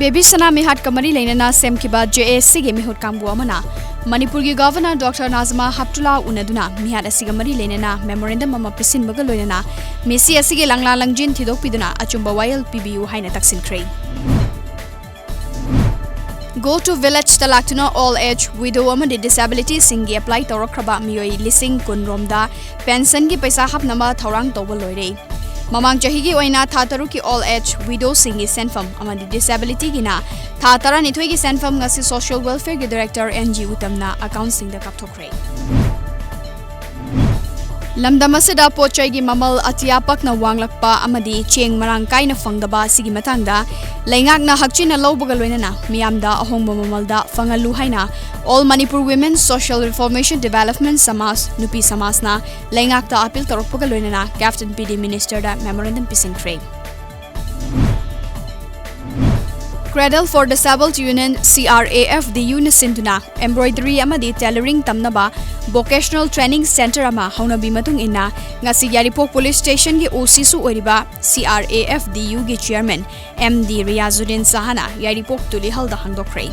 baby सना मिहाट कमरी लेना same की बाद JAC के मिहुट कांगबु अमना मणिपुर की गवर्नर डॉक्टर नाजमा हब्तुल्ला उनदुना मिहाट असिग मरी लेना मेमोरेंडम अमा पिसिनबग लोइना मेसी असिगे लंगला लंगजिन थिदोकपिदुना अचुंबा वायल पिबियु हाइना तक्सिनख्रे Go to village talaktuna all age widow amadi disability singi apply tawrakraba miyoi lising kunromda pension gi paisa hapnama thorang tawbal loire mamang chahi gi oina tha taru ki all age widow singi senfam amadi disability gi na tha tara nithoi gi senfam ngasi social welfare gi director NG utamna account sing da kapthokre lamdamasida pochai gi mamal atia pakna wanglakpa amadi cheng marang kaina fangdaba sigi matangda laingakna hakchina lawbaga loinana miyamda ahongba mamalda fangalu haina all Manipur women social reformation development samas nupi samasna laingakta appeal torokpaga loinana captain PD minister da memorandum pisingre Cradle for Disabled Union CRAF the Unisinduna embroidery amadi tailoring tamnaba vocational training center ama haunabi matung inna ngasi yaripok police station gi OC su oriba CRAF DU gi chairman MD Riyazuddin Sahana yaripok tuli halda hangdokre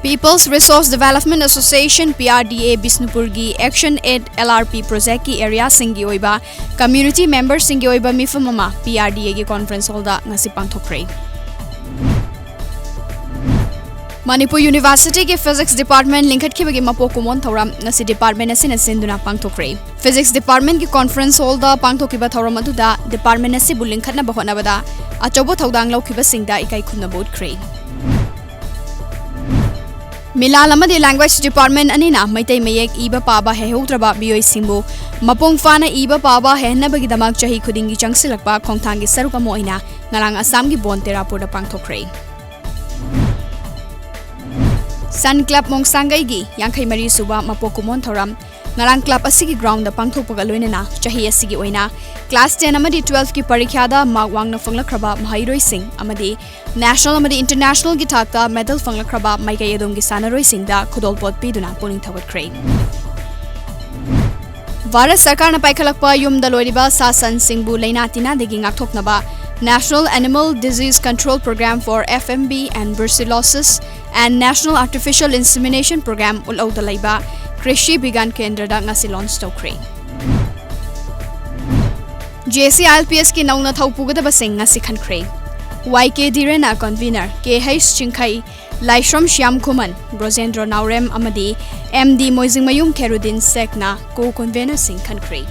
People's Resource Development Association PRDA Bisnupur gi Action Aid LRP project ki area singi oiba community members singi oiba mifamama PRDA gi conference hall da ngasi pangthokre Manipur University ki Physics Department linkhat ki bagi mapo kumon thoram ngasi department asina sinduna pangthokre Physics Department ki conference hall da pangthokiba thoram adu da department asi bulinkhat na bahona bada achobo thodang laukiba singda ikai khunna board kre Milal amadi language department anina maitai mayek iba paba hehoutraba bioi simbu mapong fana iba paba hehna bagi damak chahi khudingi changsilakpa khongthang gi saruka moina ngarang Assam gi Bontera poda pangthokre Sun Club Mongsangai gi yankhai mari suba mapokumon thoram ngarang club asigi ground da pangthokpaga loinana chahi asigi oina class 10 amadi 12 ki parikha da mark wangna fanglakraba mahairoi sing amadi national amadi international gi thakta medal fanglakraba maikai adom gi sanaroi sing da khudolpot piduna puning thawatkhre Bharat Sarkar na paikhalakpa yumda loiriba sasan singbu leina tina degi ngakthoknaba National Animal Disease Control Program for FMB and Brucellosis and National Artificial Insemination Program ulauda laiba Krishi Bigan Kendra da ngasi launch tokre JCILPS ki nauna thaupuga da basing ngasi khankre YK Direna convener KH Chingkhai Laishram Shyam Kuman Brojendra Naurem amadi MD Moizingmayum Kerudin Sekna co convener sing khankre